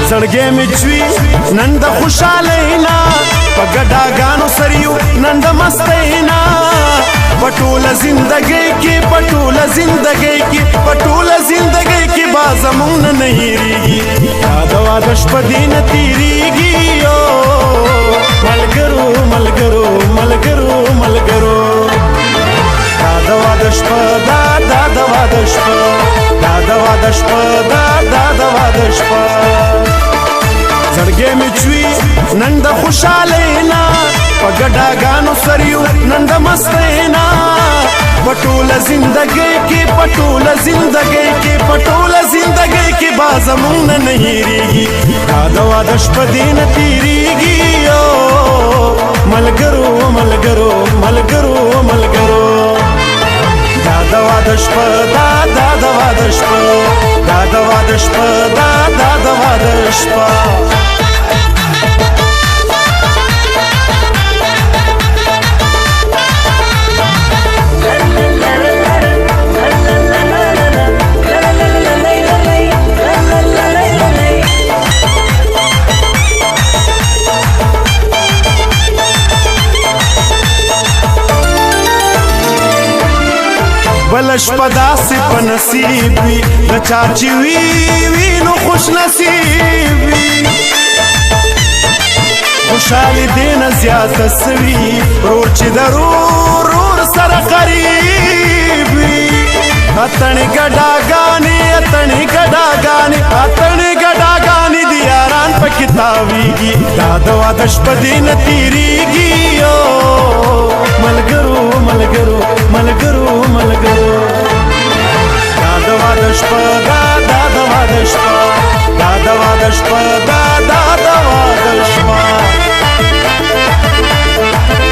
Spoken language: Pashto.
زړګې مې چوي نن د خوشالینا په ګډاګانو سریو نن د مستینا پټوله زندګۍ کې پټوله زندګۍ کې پټوله زندګۍ کې با زمون نه هېرېږي یاد واده شپه دې نه تېرېږي ملګرو ملګرو ملګرو ملګرو دا د واده شپه دا د واده شپه دا د واده شپه دا د واده شپه زړګې مې چوي نن د خوشالینا په ګډاګانو سریو نن د مستینا پټوله زندګۍ کې پټوله زندګۍ کې پټوله زندګۍ کې با زمون نه هېرېږي دا د واده شپه دې نه تېرېږي ملګرو ملګرو ملګرو ملګرو دا د واده شپه دا د واده شپه دا د واده شپه دا د واده شپه بل شپه داسې په نصیب وي د چا چې وي نو خوش نصیب وي خوشحالي دې نه زیاته سوي ورور چې د ورور سره قریب وي اتڼې ګډاګانې اتڼې ګډاګانې اتڼې ګډاګانې د یاران پکې تاویږي دا د واده شپه دې نه تېرېږي ملګرو ملګرو ملګرو ملګرو دا د واده شپه دا